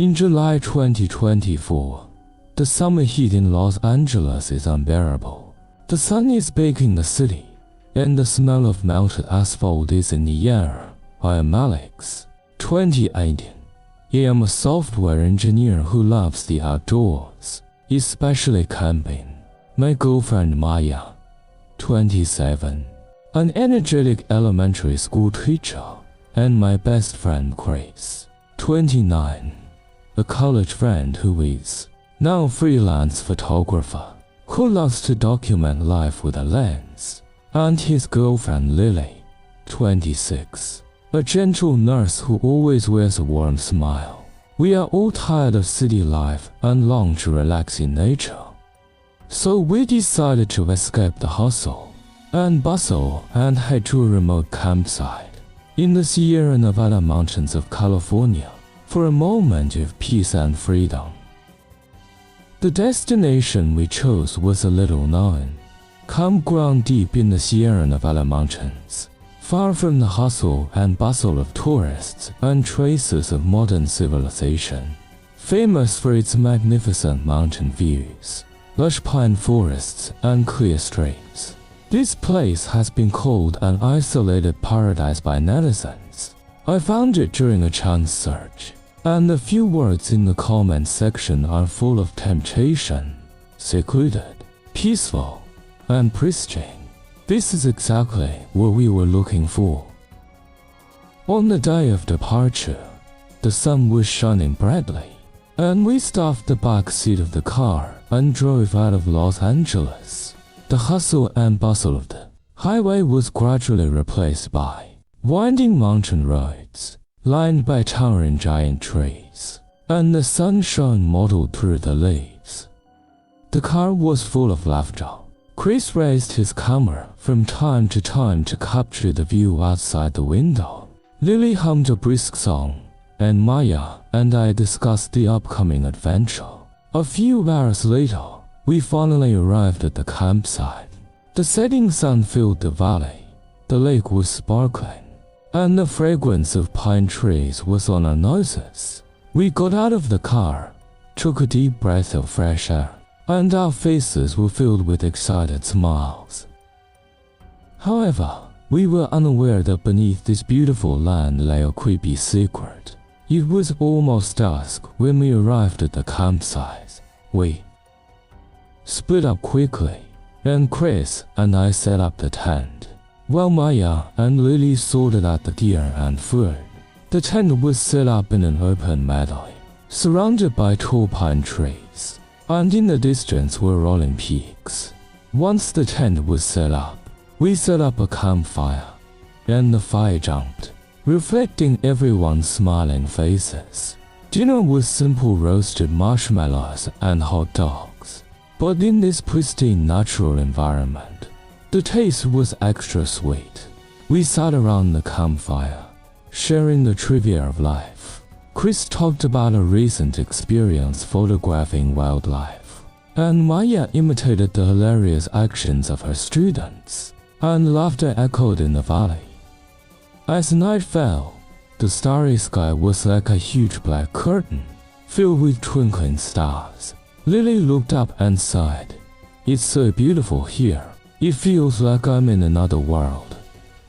In July 2024, the summer heat in Los Angeles is unbearable. The sun is baking the city, and the smell of melted asphalt is in the air. I am Alex, 2018. I am a software engineer who loves the outdoors, especially camping. My girlfriend Maya, 27, an energetic elementary school teacher, and my best friend Chris, 29, a college friend who is now a freelance photographer who loves to document life with a lens, and his girlfriend Lily, 26, a gentle nurse who always wears a warm smile. We are all tired of city life and long to relax in nature. So we decided to escape the hustle and bustle and head to a remote campsite in the Sierra Nevada mountains of California for a moment of peace and freedom. The destination we chose was a little known campground deep in the Sierra Nevada mountains, far from the hustle and bustle of tourists and traces of modern civilization, famous for its magnificent mountain views, lush pine forests, and clear streams. This place has been called an isolated paradise by netizens. I found it during a chance search, and the few words in the comment section are full of temptation, secluded, peaceful, and pristine. This is exactly what we were looking for. On the day of departure, the sun was shining brightly, and we stuffed the back seat of the car and drove out of Los Angeles. The hustle and bustle of the highway was gradually replaced by winding mountain roads, lined by towering giant trees, and the sun shone mottled through the leaves. The car was full of laughter. Chris raised his camera from time to time to capture the view outside the window. Lily hummed a brisk song, and Maya and I discussed the upcoming adventure. A few hours later, we finally arrived at the campsite. The setting sun filled the valley. The lake was sparkling, and the fragrance of pine trees was on our noses. We got out of the car, took a deep breath of fresh air, and our faces were filled with excited smiles. However, we were unaware that beneath this beautiful land lay a creepy secret. It was almost dusk when we arrived at the campsite. We split up quickly, and Chris and I set up the tent, while Maya and Lily sorted out the gear and food. The tent was set up in an open meadow, surrounded by tall pine trees, and in the distance were rolling peaks. Once the tent was set up, we set up a campfire, and the fire jumped, reflecting everyone's smiling faces. Dinner was simple roasted marshmallows and hot dogs, but in this pristine natural environment, the taste was extra sweet. We sat around the campfire, sharing the trivia of life. Chris talked about a recent experience photographing wildlife, and Maya imitated the hilarious actions of her students, and laughter echoed in the valley. As night fell, the starry sky was like a huge black curtain, filled with twinkling stars. Lily looked up and sighed. "It's so beautiful here. It feels like I'm in another world."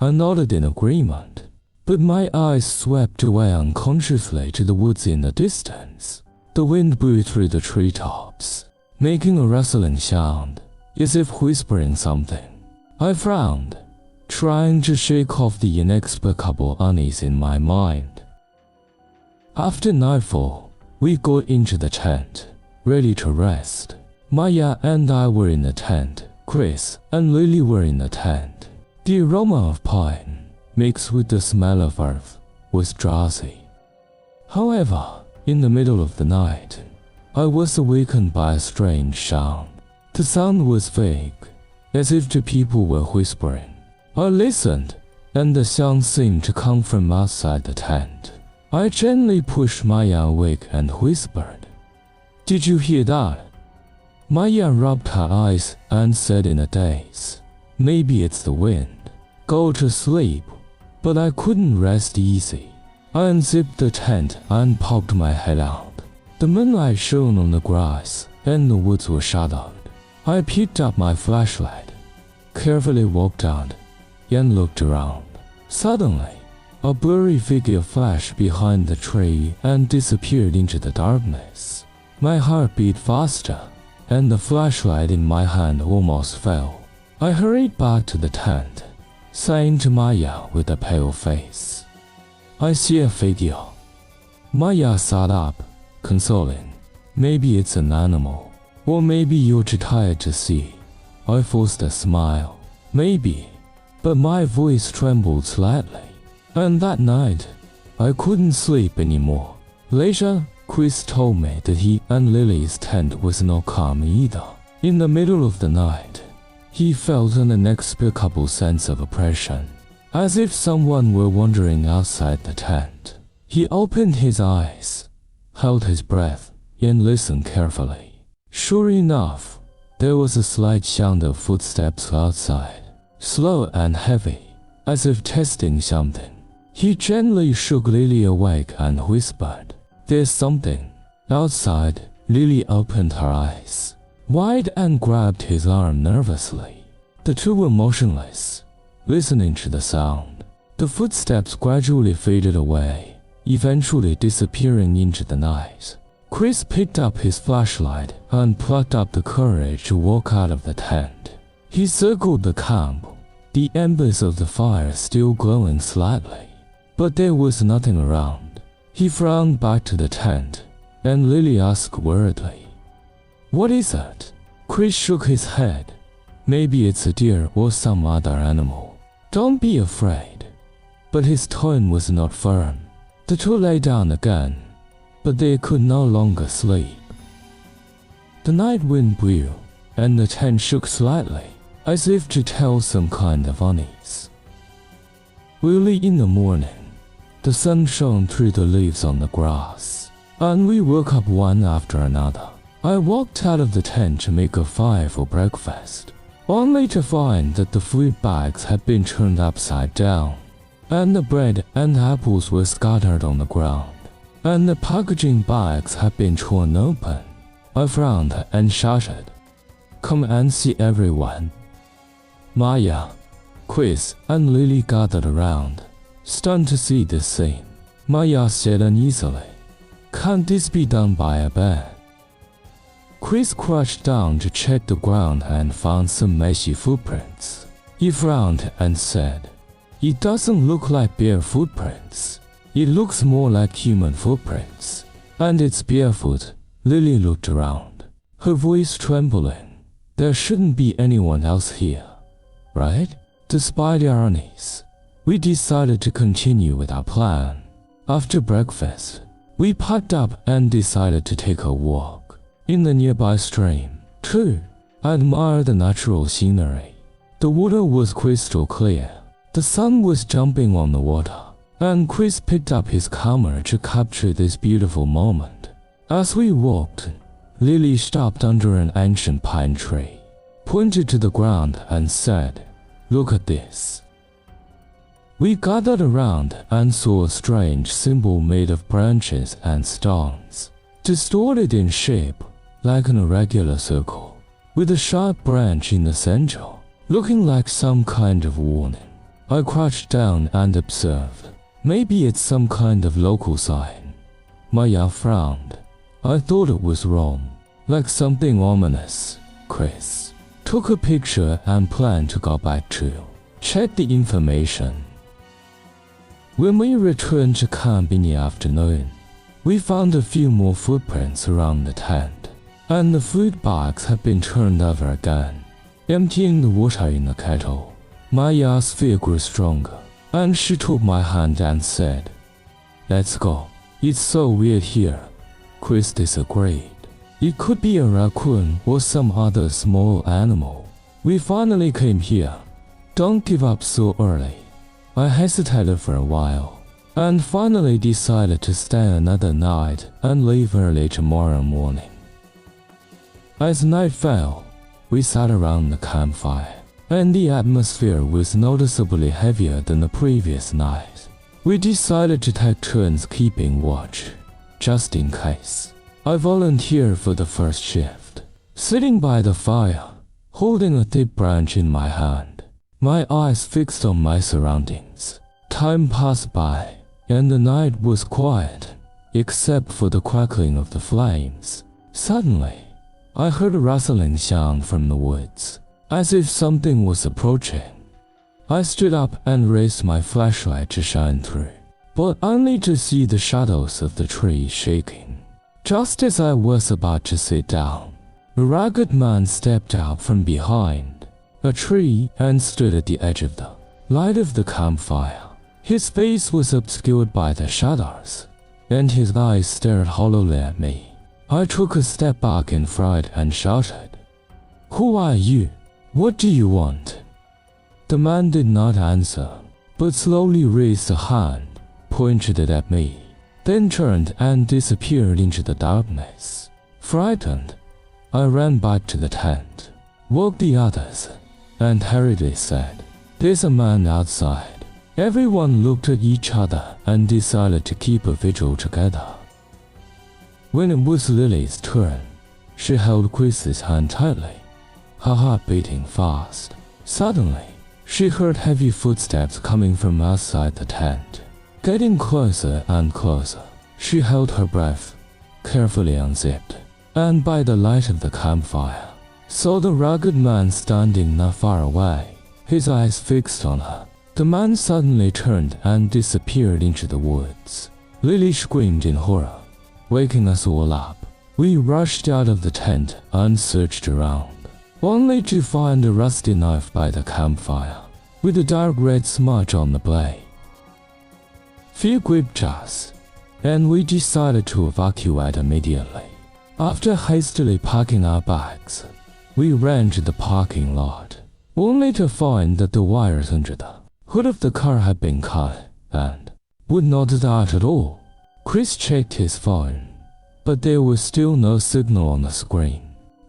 I nodded in agreement, but my eyes swept away unconsciously to the woods in the distance. The wind blew through the treetops, making a rustling sound, as if whispering something. I frowned, trying to shake off the inexplicable unease in my mind. After nightfall, we got into the tent, ready to rest. Maya and I were in the tent. Chris and Lily were in the tent. The aroma of pine, mixed with the smell of earth, was drowsy. However, in the middle of the night, I was awakened by a strange sound. The sound was vague, as if the people were whispering. I listened, and the sound seemed to come from outside the tent. I gently pushed Maya awake and whispered, "Did you hear that?" Maya rubbed her eyes and said in a daze, "Maybe it's the wind. Go to sleep." But I couldn't rest easy. I unzipped the tent and poked my head out. The moonlight shone on the grass, and the woods were shadowed. I picked up my flashlight, carefully walked out, and looked around. Suddenly, a blurry figure flashed behind the tree and disappeared into the darkness. My heart beat faster, and the flashlight in my hand almost fell. I hurried back to the tent, saying to Maya with a pale face, "I see a figure." Maya sat up, consoling. "Maybe it's an animal. Or maybe you're too tired to see." I forced a smile. "Maybe." But my voice trembled slightly. And that night, I couldn't sleep anymore. Later, Chris told me that he and Lily's tent was not calm either. In the middle of the night, he felt an inexplicable sense of oppression, as if someone were wandering outside the tent. He opened his eyes, held his breath, and listened carefully. Sure enough, there was a slight sound of footsteps outside, slow and heavy, as if testing something. He gently shook Lily awake and whispered, "There's something." Outside, Lily opened her eyes wide and grabbed his arm nervously. The two were motionless, listening to the sound. The footsteps gradually faded away, eventually disappearing into the night. Chris picked up his flashlight and plucked up the courage to walk out of the tent. He circled the camp, the embers of the fire still glowing slightly, but there was nothing around. He frowned back to the tent, and Lily asked worriedly, "What is it?" Chris shook his head. "Maybe it's a deer or some other animal. Don't be afraid." But his tone was not firm. The two lay down again, but they could no longer sleep. The night wind blew, and the tent shook slightly, as if to tell some kind of unease. Early in the morning, the sun shone through the leaves on the grass, and we woke up one after another. I walked out of the tent to make a fire for breakfast, only to find that the fruit bags had been turned upside down, and the bread and apples were scattered on the ground, and the packaging bags had been torn open. I frowned and shouted, "Come and see everyone." Maya, Chris, and Lily gathered around, stunned to see this scene. Maya said uneasily, "Can't this be done by a bear?" Chris crouched down to check the ground and found some messy footprints. He frowned and said, "It doesn't look like bear footprints. It looks more like human footprints. And it's barefoot." Lily looked around, her voice trembling. "There shouldn't be anyone else here, right?" Despite the unease, we decided to continue with our plan. After breakfast, we packed up and decided to take a walk in the nearby stream to admire the natural scenery. The water was crystal clear. The sun was jumping on the water, and Chris picked up his camera to capture this beautiful moment. As we walked, Lily stopped under an ancient pine tree, pointed to the ground and said, "Look at this." We gathered around and saw a strange symbol made of branches and stones, distorted in shape like an irregular circle, with a sharp branch in the center, looking like some kind of warning. I crouched down and observed. Maybe it's some kind of local sign. Maya frowned. I thought it was wrong, like something ominous. Chris took a picture and planned to go back to check the information. When we returned to camp in the afternoon, we found a few more footprints around the tent, and the food bags had been turned over again. Emptying the water in the kettle, Maya's fear grew stronger, and she took my hand and said, "Let's go. It's so weird here." Chris disagreed. It could be a raccoon or some other small animal. We finally came here. Don't give up so early. I hesitated for a while, and finally decided to stay another night and leave early tomorrow morning. As night fell, we sat around the campfire, and the atmosphere was noticeably heavier than the previous night. We decided to take turns keeping watch, just in case. I volunteered for the first shift, sitting by the fire, holding a thick branch in my hand, my eyes fixed on my surroundings. Time passed by, and the night was quiet, except for the crackling of the flames. Suddenly, I heard a rustling sound from the woods, as if something was approaching. I stood up and raised my flashlight to shine through, but only to see the shadows of the trees shaking. Just as I was about to sit down, a ragged man stepped out from behind a tree and stood at the edge of the light of the campfire. His face was obscured by the shadows, and his eyes stared hollowly at me. I took a step back in fright and shouted, "Who are you? What do you want?" The man did not answer, but slowly raised a hand, pointed it at me, then turned and disappeared into the darkness. Frightened, I ran back to the tent, woke the others, and hurriedly said, "There's a man outside." Everyone looked at each other and decided to keep a vigil together. When it was Lily's turn, she held Chris's hand tightly, her heart beating fast. Suddenly, she heard heavy footsteps coming from outside the tent, getting closer and closer. She held her breath, carefully unzipped, and by the light of the campfire, saw the rugged man standing not far away, his eyes fixed on her. The man suddenly turned and disappeared into the woods. Lily screamed in horror, waking us all up. We rushed out of the tent and searched around, only to find a rusty knife by the campfire, with a dark red smudge on the blade. Fear gripped us, and we decided to evacuate immediately. After hastily packing our bags, we ran to the parking lot, only to find that the wires under the hood of the car had been cut and would not start at all. Chris checked his phone, but there was still no signal on the screen.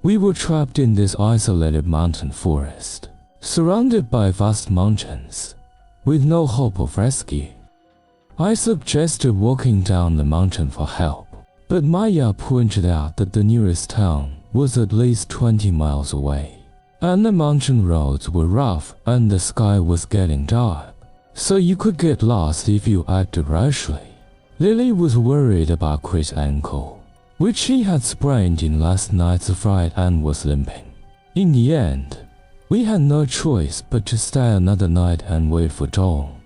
We were trapped in this isolated mountain forest, surrounded by vast mountains, with no hope of rescue. I suggested walking down the mountain for help, but Maya pointed out that the nearest town was at least 20 miles away, and the mountain roads were rough and the sky was getting dark, so you could get lost if you acted rashly. Lily was worried about Chris' ankle, which she had sprained in last night's fight and was limping. In the end, we had no choice but to stay another night and wait for dawn.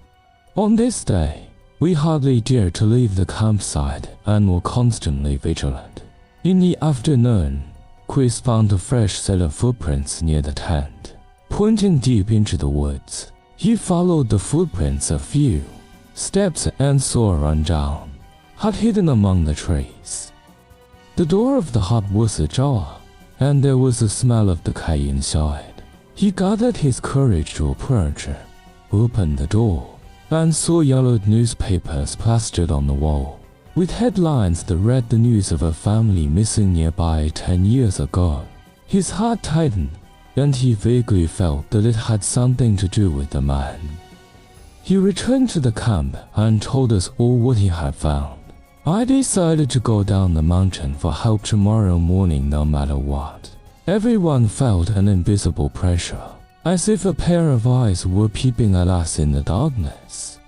On this day, we hardly dared to leave the campsite and were constantly vigilant. In the afternoon, Chris found a fresh set of footprints near the tent, pointing deep into the woods. He followed the footprints a few steps and saw a rundown hut hidden among the trees. The door of the hut was ajar, and there was a smell of decay inside. He gathered his courage to approach, opened the door, and saw yellowed newspapers plastered on the wall, with headlines that read the news of a family missing nearby 10 years ago. His heart tightened, and he vaguely felt that it had something to do with the man. He returned to the camp and told us all what he had found. I decided to go down the mountain for help tomorrow morning no matter what. Everyone felt an invisible pressure, as if a pair of eyes were peeping at us in the darkness.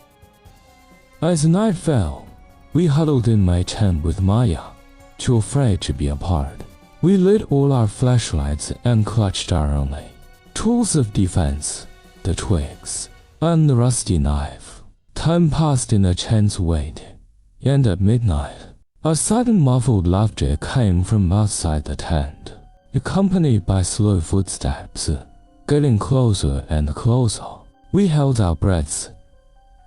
As night fell, we huddled in my tent with Maya, too afraid to be apart. We lit all our flashlights and clutched our only tools of defense, the twigs and the rusty knife. Time passed in a tense wait, and at midnight, a sudden muffled laughter came from outside the tent, accompanied by slow footsteps, getting closer and closer. We held our breaths,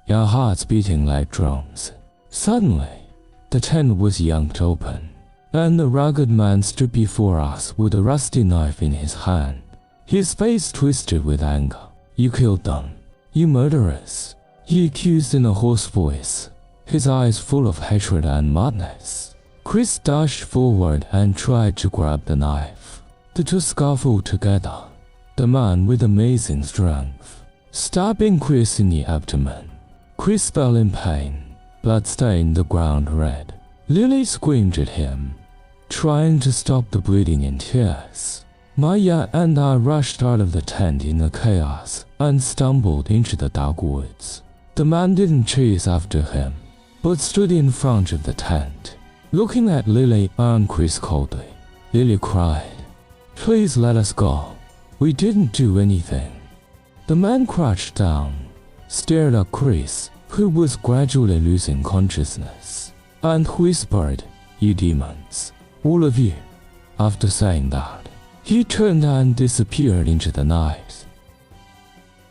our hearts beating like drums. Suddenly, the tent was yanked open, and the rugged man stood before us with a rusty knife in his hand. His face twisted with anger. "You killed them, you murderers," he accused in a hoarse voice, his eyes full of hatred and madness. Chris dashed forward and tried to grab the knife. The two scuffled together, the man with amazing strength stabbing Chris in the abdomen. Chris fell in pain, blood stained the ground red. Lily screamed at him, trying to stop the bleeding in tears. Maya and I rushed out of the tent in the chaos and stumbled into the dark woods. The man didn't chase after him, but stood in front of the tent, looking at Lily and Chris coldly. Lily cried, "Please let us go. We didn't do anything." The man crouched down, stared at Chris, who was gradually losing consciousness, and whispered, "You demons, all of you." After saying that, he turned and disappeared into the night.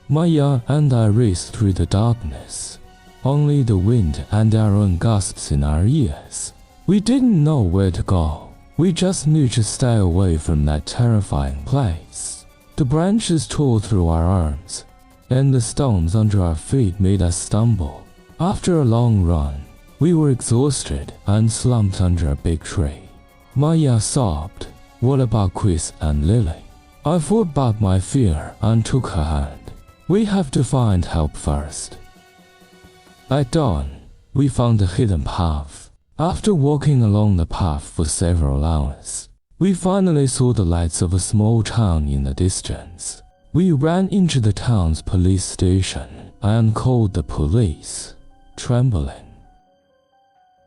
Maya and I raced through the darkness, only the wind and our own gusts in our ears. We didn't know where to go. We just knew to stay away from that terrifying place. The branches tore through our arms, and the stones under our feet made us stumble. After a long run, we were exhausted and slumped under a big tree. Maya sobbed, "What about Chris and Lily?" I fought back my fear and took her hand. "We have to find help first." At dawn, we found a hidden path. After walking along the path for several hours, we finally saw the lights of a small town in the distance. We ran into the town's police station and called the police, trembling.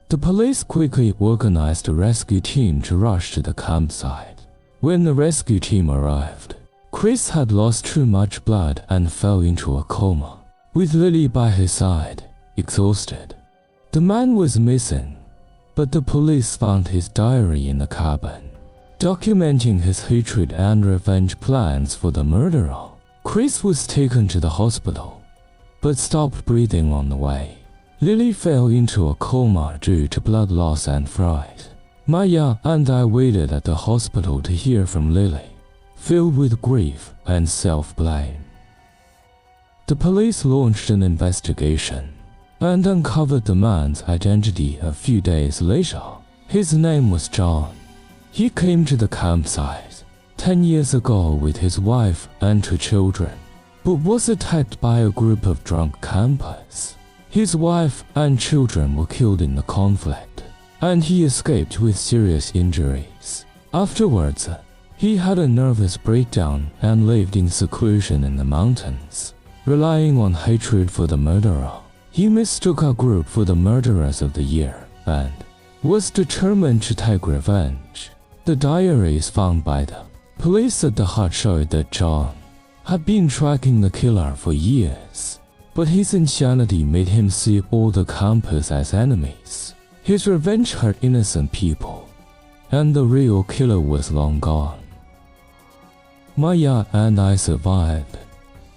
The police quickly organized a rescue team to rush to the campsite. When the rescue team arrived, Chris had lost too much blood and fell into a coma, with Lily by his side, exhausted. The man was missing, but the police found his diary in the cabin, documenting his hatred and revenge plans for the murderer. Chris was taken to the hospital, but stopped breathing on the way. Lily fell into a coma due to blood loss and fright. Maya and I waited at the hospital to hear from Lily, filled with grief and self-blame. The police launched an investigation and uncovered the man's identity a few days later. His name was John. He came to the campsite 10 years ago with his wife and 2 children, but was attacked by a group of drunk campers. His wife and children were killed in the conflict, and he escaped with serious injuries. Afterwards, he had a nervous breakdown and lived in seclusion in the mountains, relying on hatred for the murderer. He mistook our group for the murderers of the year and was determined to take revenge. The diaries found by the police at the hut showed that John had been tracking the killer for years, but his insanity made him see all the campers as enemies. His revenge hurt innocent people, and the real killer was long gone. Maya and I survived,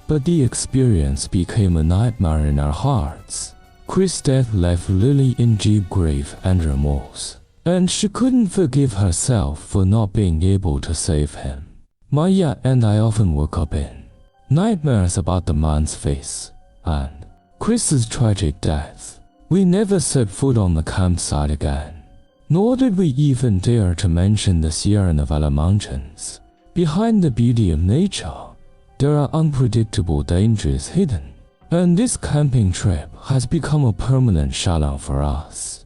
but the experience became a nightmare in our hearts. Chris' death left Lily in deep grief and remorse, and she couldn't forgive herself for not being able to save him. Maya and I often woke up in nightmares about the man's face and Chris's tragic death. We never set foot on the campsite again, nor did we even dare to mention the Sierra Nevada mountains. Behind the beauty of nature, there are unpredictable dangers hidden, and this camping trip has become a permanent shutdown for us.